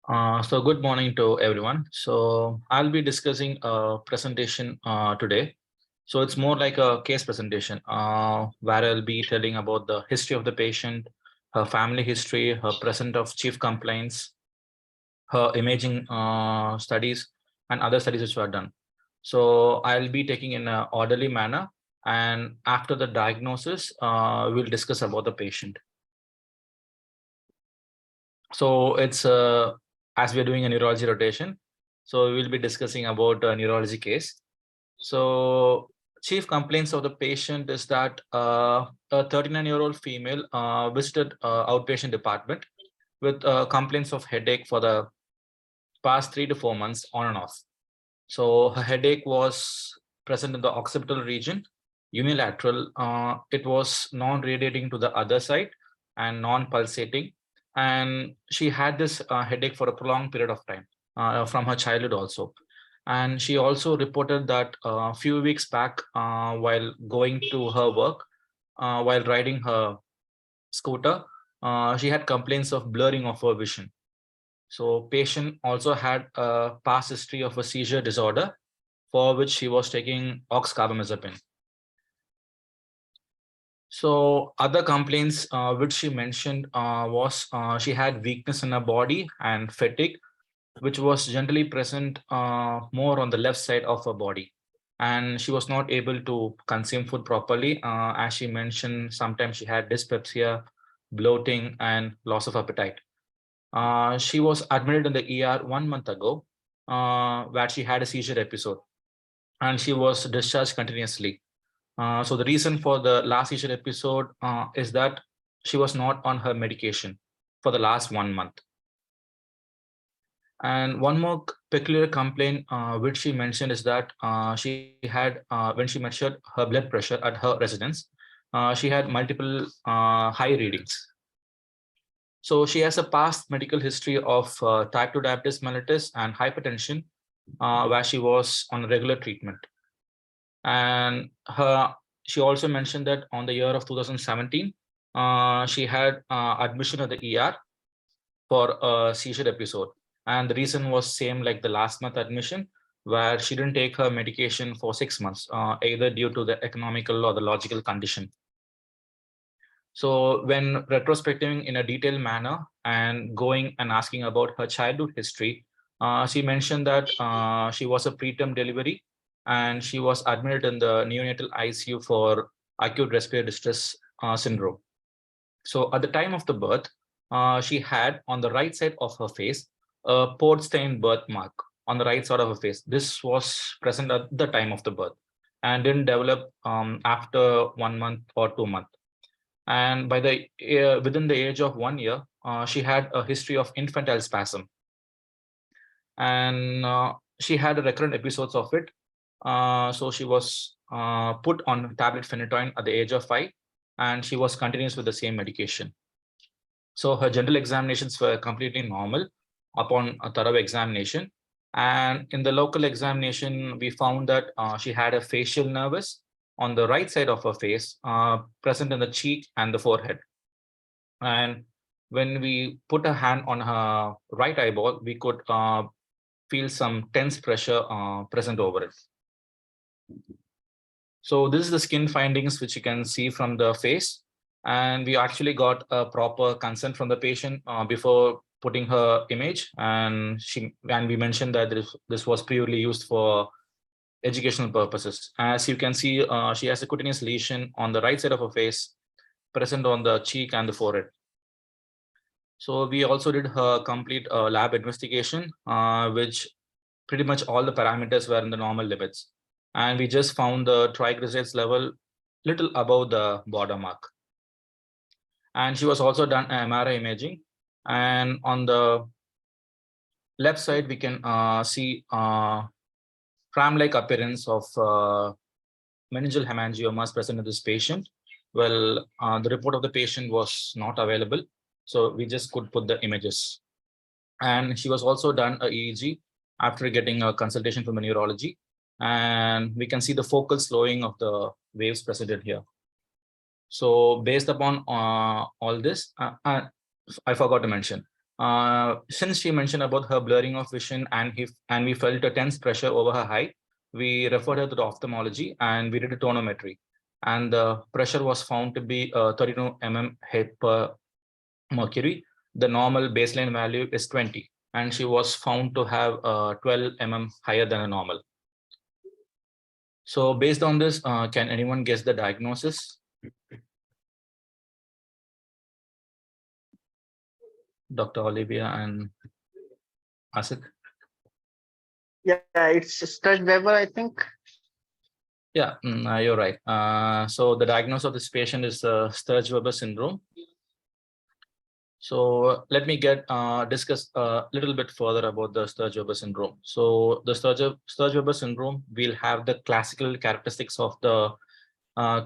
So good morning to everyone. So I'll be discussing a presentation today. So it's more like a case presentation where I'll be telling about the history of the patient, her family history, her present of chief complaints, her imaging studies, and other studies which were done. So I'll be taking in an orderly manner, and after the diagnosis, we'll discuss about the patient. So it's as we are doing a neurology rotation, so we will be discussing about a neurology case. So chief complaints of the patient is that a 39-year-old female visited outpatient department with complaints of headache for the past 3 to 4 months on and off. So her headache was present in the occipital region, unilateral. It was non-radiating to the other side and non-pulsating. And she had this headache for a prolonged period of time from her childhood also. And she also reported that a few weeks back, while going to her work, while riding her scooter, she had complaints of blurring of her vision. So patient also had a past history of a seizure disorder for which she was taking oxcarbamazepine. So other complaints which she mentioned was she had weakness in her body and fatigue, which was generally present more on the left side of her body. And she was not able to consume food properly. As she mentioned, sometimes she had dyspepsia, bloating, and loss of appetite. She was admitted in the ER 1 month ago, where she had a seizure episode, and she was discharged continuously. So the reason for the last seizure episode is that she was not on her medication for the last 1 month. And one more peculiar complaint which she mentioned is that she had, when she measured her blood pressure at her residence, she had multiple high readings. So she has a past medical history of type 2 diabetes mellitus and hypertension, where she was on regular treatment. And she also mentioned that on the year of 2017, she had admission at the ER for a seizure episode. And the reason was same like the last month admission, where she didn't take her medication for 6 months, either due to the economical or the logical condition. So when retrospecting in a detailed manner and going and asking about her childhood history, she mentioned that she was a preterm delivery and she was admitted in the neonatal ICU for acute respiratory distress syndrome. So at the time of the birth, she had on the right side of her face a port stain birthmark on the right side of her face. This was present at the time of the birth and didn't develop after 1 month or 2 months. And by the within the age of 1 year, she had a history of infantile spasm, and she had recurrent episodes of it. So she was put on tablet phenytoin at the age of 5, and she was continuous with the same medication. So her general examinations were completely normal upon a thorough examination. And in the local examination, we found that she had a facial nervus on the right side of her face, present in the cheek and the forehead. And when we put a hand on her right eyeball, we could feel some tense pressure present over it. So this is the skin findings which you can see from the face. And we actually got a proper consent from the patient before putting her image. And we mentioned that this was purely used for educational purposes. As you can see, she has a cutaneous lesion on the right side of her face, present on the cheek and the forehead. So we also did her complete lab investigation, which pretty much all the parameters were in the normal limits. And we just found the triglycerides level little above the border mark. And she was also done MRI imaging. And on the left side, we can see tram-like appearance of meningeal hemangiomas present in this patient. Well, the report of the patient was not available, so we just could put the images. And she was also done a EEG after getting a consultation from a neurology. And we can see the focal slowing of the waves presented here. So based upon all this, I forgot to mention, Since she mentioned about her blurring of vision and we felt a tense pressure over her eye, we referred her to the ophthalmology and we did a tonometry. And the pressure was found to be 32 mm Hg per mercury. The normal baseline value is 20, and she was found to have 12 mm higher than a normal. So based on this, can anyone guess the diagnosis? Dr. Olivia and Asik? Yeah, it's STURGE WEBER, I think. Yeah, you're right. So the diagnosis of this patient is STURGE-WEBER syndrome. So let me discuss a little bit further about the STURGE-WEBER syndrome. So the STURGE-WEBER syndrome will have the classical characteristics of the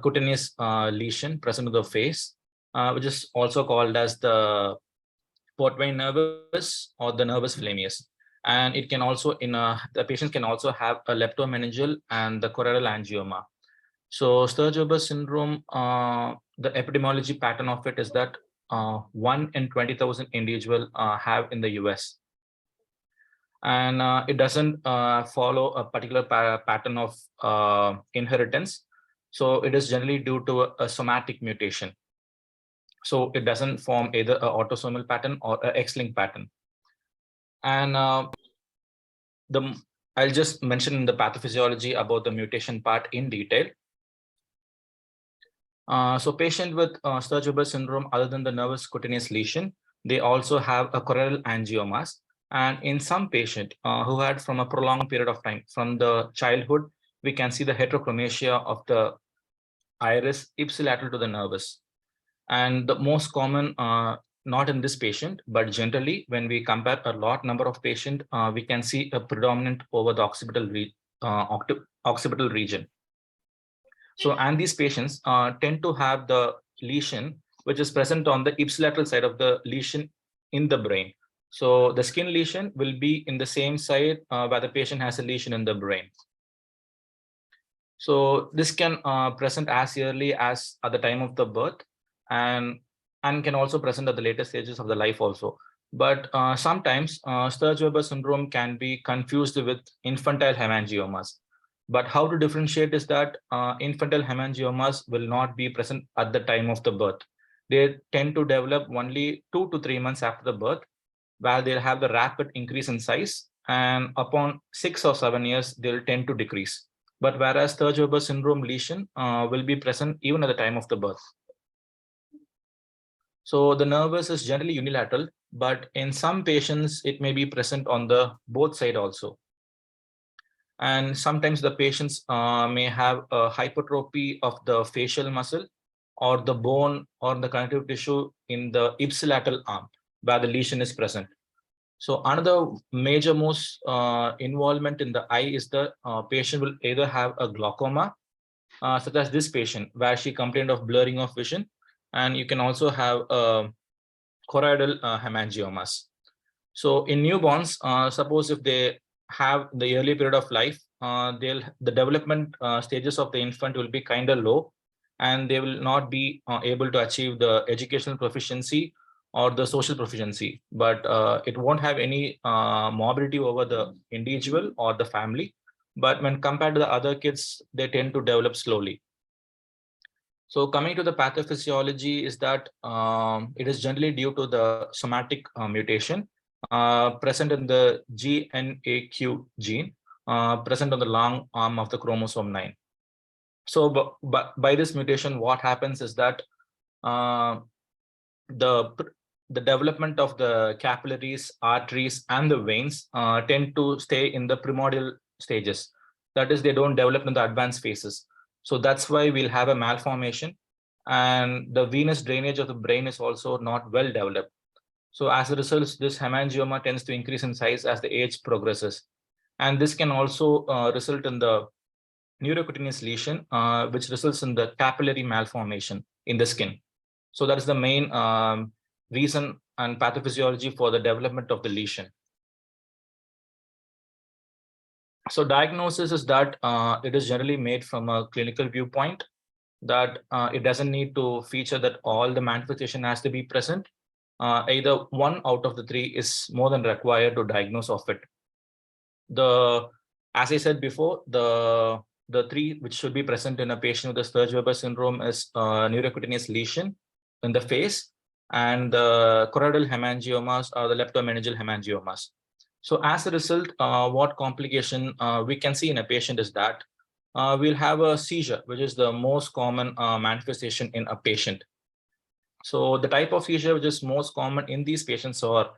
cutaneous lesion present to the face, which is also called as the portvein nervus or the nervus phlemeus. And it can also, the patient can also have a leptomeningeal and the choroidal angioma. So STURGE-WEBER syndrome, the epidemiology pattern of it is that 1 in 20,000 individual have in the US. And it doesn't follow a particular pattern of inheritance. So it is generally due to a somatic mutation. So it doesn't form either an autosomal pattern or an X-linked pattern. And I'll just mention the pathophysiology about the mutation part in detail. So patient with STURGE-WEBER syndrome, other than the nervous cutaneous lesion, they also have a choroidal angiomas. And in some patient who had from a prolonged period of time, from the childhood, we can see the heterochromasia of the iris ipsilateral to the nervus. And the most common, not in this patient, but generally, when we compare a lot number of patients, we can see a predominant over the occipital region. So, and these patients tend to have the lesion, which is present on the ipsilateral side of the lesion in the brain. So the skin lesion will be in the same side where the patient has a lesion in the brain. So this can present as early as at the time of the birth and can also present at the later stages of the life also. But sometimes STURGE-WEBER syndrome can be confused with infantile hemangiomas. But how to differentiate is that infantile hemangiomas will not be present at the time of the birth. They tend to develop only 2 to 3 months after the birth, where they'll have the rapid increase in size, and upon 6 or 7 years, they'll tend to decrease. But whereas STURGE-WEBER syndrome lesion will be present even at the time of the birth. So the nervus is generally unilateral, but in some patients, it may be present on the both side also. And sometimes the patients may have a hypertrophy of the facial muscle or the bone or the connective tissue in the ipsilateral arm where the lesion is present. So another major most involvement in the eye is the patient will either have a glaucoma, such as this patient, where she complained of blurring of vision, and you can also have choroidal hemangiomas. So in newborns, suppose if they have the early period of life, the development stages of the infant will be kind of low, and they will not be able to achieve the educational proficiency or the social proficiency, but it won't have any morbidity over the individual or the family. But when compared to the other kids, they tend to develop slowly. So coming to the pathophysiology is that it is generally due to the somatic mutation present in the GNAQ gene, present on the long arm of the chromosome 9. So by this mutation, what happens is that the development of the capillaries, arteries, and the veins tend to stay in the primordial stages. That is, they don't develop in the advanced phases. So that's why we'll have a malformation, and the venous drainage of the brain is also not well developed. So as a result, this hemangioma tends to increase in size as the age progresses. And this can also result in the neurocutaneous lesion, which results in the capillary malformation in the skin. So that is the main reason and pathophysiology for the development of the lesion. So diagnosis is that it is generally made from a clinical viewpoint, that it doesn't need to feature that all the manifestation has to be present. either one out of the three is more than required to diagnose of it. As I said before, the three which should be present in a patient with the STURGE-Weber syndrome is neurocutaneous lesion in the face and the choroidal hemangiomas or the leptomeningeal hemangiomas. So as a result, what complication we can see in a patient is that we'll have a seizure, which is the most common manifestation in a patient. So the type of seizure which is most common in these patients are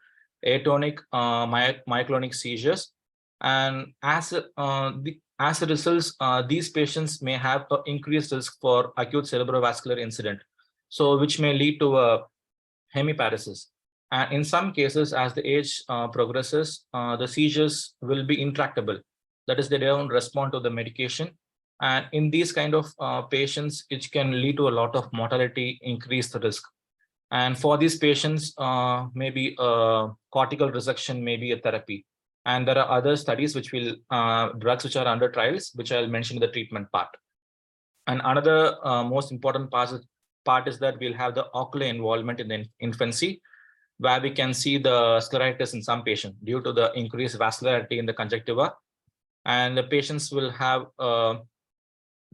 atonic myoclonic seizures. And as a result, these patients may have an increased risk for acute cerebrovascular incident, so which may lead to a hemiparesis. And in some cases, as the age progresses, the seizures will be intractable. That is, they don't respond to the medication. And in these kind of patients, it can lead to a lot of mortality, increased risk. And for these patients, maybe cortical resection may be a therapy. And there are other studies which will drugs which are under trials, which I'll mention in the treatment part. And another most important part is that we'll have the ocular involvement in the infancy, where we can see the scleritis in some patients due to the increased vascularity in the conjunctiva. And the patients will have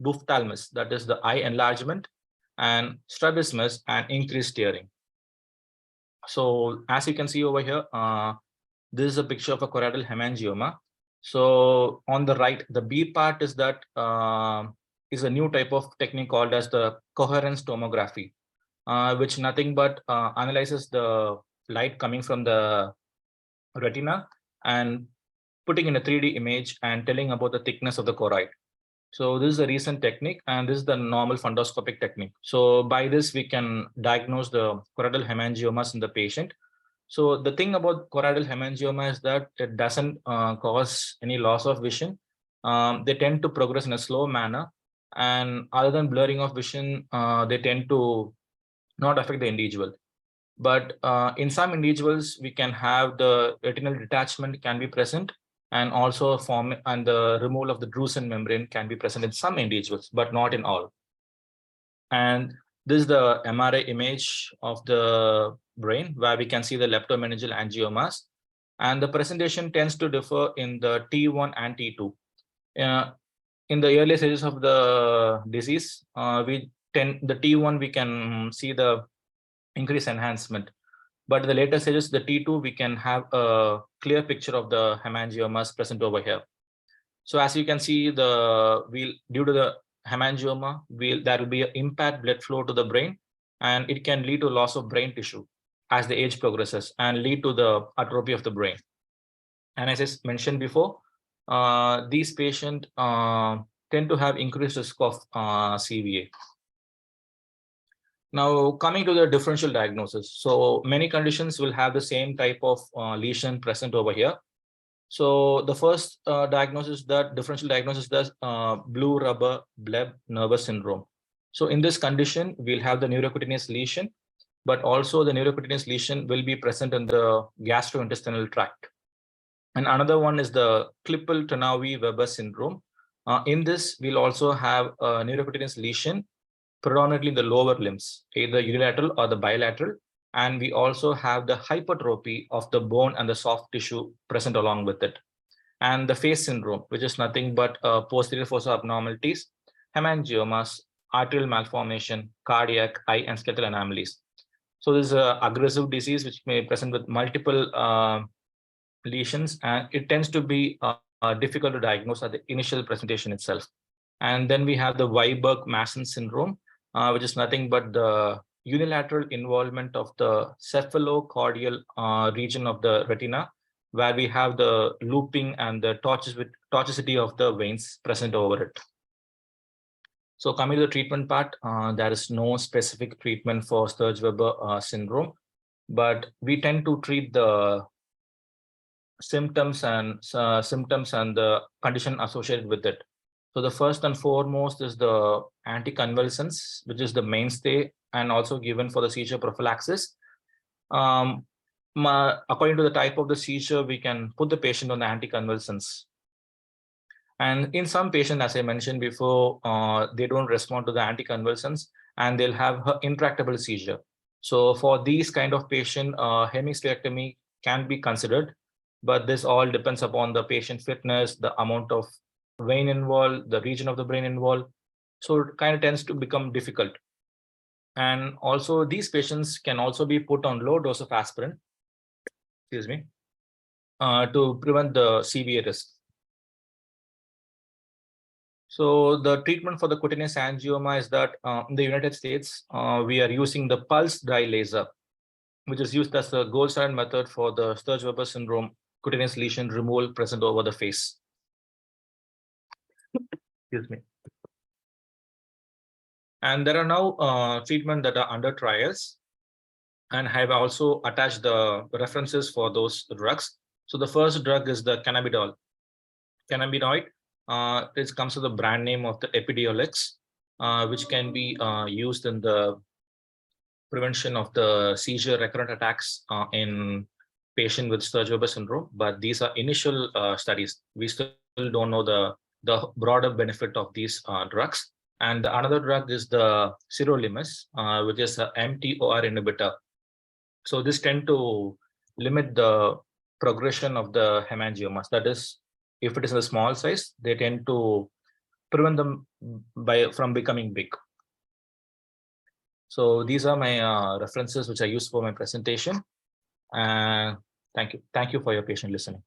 ophthalmos, that is the eye enlargement, and strabismus and increased tearing. So as you can see over here, this is a picture of a choroidal hemangioma. So on the right, the B part is that is a new type of technique called as the coherence tomography, which nothing but analyzes the light coming from the retina and putting in a 3D image and telling about the thickness of the choroid. So this is a recent technique, and this is the normal fundoscopic technique. So by this, we can diagnose the choroidal hemangiomas in the patient. So the thing about choroidal hemangioma is that it doesn't cause any loss of vision. They tend to progress in a slow manner, and other than blurring of vision, they tend to not affect the individual. But in some individuals, we can have the retinal detachment can be present, and also and the removal of the drusen membrane can be present in some individuals, but not in all. And this is the MRI image of the brain, where we can see the leptomeningeal angiomas. And the presentation tends to differ in the T1 and T2. In the early stages of the disease, the T1, we can see the increased enhancement. But in the later stages, the T2, we can have a clear picture of the hemangiomas present over here. So as you can see, due to the hemangioma, there will be an impaired blood flow to the brain, and it can lead to loss of brain tissue as the age progresses and lead to the atrophy of the brain. And as I mentioned before, these patients tend to have increased risk of CVA. Now, coming to the differential diagnosis. So many conditions will have the same type of lesion present over here. So the first differential diagnosis is blue rubber bleb nervous syndrome. So in this condition, we'll have the neurocutaneous lesion, but also the neurocutaneous lesion will be present in the gastrointestinal tract. And another one is the Klippel-Trenaunay-Weber syndrome. In this, we'll also have a neurocutaneous lesion, predominantly the lower limbs, either unilateral or the bilateral. And we also have the hypertrophy of the bone and the soft tissue present along with it. And the face syndrome, which is nothing but posterior fossa abnormalities, hemangiomas, arterial malformation, cardiac, eye, and skeletal anomalies. So this is an aggressive disease which may present with multiple lesions, and it tends to be difficult to diagnose at the initial presentation itself. And then we have the Weiberg-Masson syndrome, which is nothing but the unilateral involvement of the cephalocordial region of the retina, where we have the looping and the tortuosity of the veins present over it. So coming to the treatment part, there is no specific treatment for STURGE-Weber syndrome, but we tend to treat the symptoms and the condition associated with it. So the first and foremost is the anticonvulsants, which is the mainstay and also given for the seizure prophylaxis. According to the type of the seizure, we can put the patient on the anticonvulsants. And in some patients, as I mentioned before, they don't respond to the anticonvulsants and they'll have an intractable seizure. So for these kind of patient, hemispherectomy can be considered, but this all depends upon the patient fitness, the amount of vein involved, the region of the brain involved. So it kind of tends to become difficult. And also these patients can also be put on low dose of aspirin, excuse me, to prevent the severe risk. So the treatment for the cutaneous angioma is that in the United States, we are using the pulse dye laser, which is used as the gold standard method for the STURGE-WEBER syndrome cutaneous lesion removal present over the face. Excuse me. And there are now treatments that are under trials, and I have also attached the references for those drugs. So the first drug is the cannabidol. Cannabinoid, it comes with the brand name of the Epidiolex, which can be used in the prevention of the seizure recurrent attacks in patient with STURGE-WEBER syndrome. But these are initial studies. We still don't know the broader benefit of these drugs. And another drug is the sirolimus, which is a mTOR inhibitor. So this tend to limit the progression of the hemangiomas. That is, if it is a small size, they tend to prevent them from becoming big. So these are my references which I use for my presentation. Thank you. Thank you for your patient listening.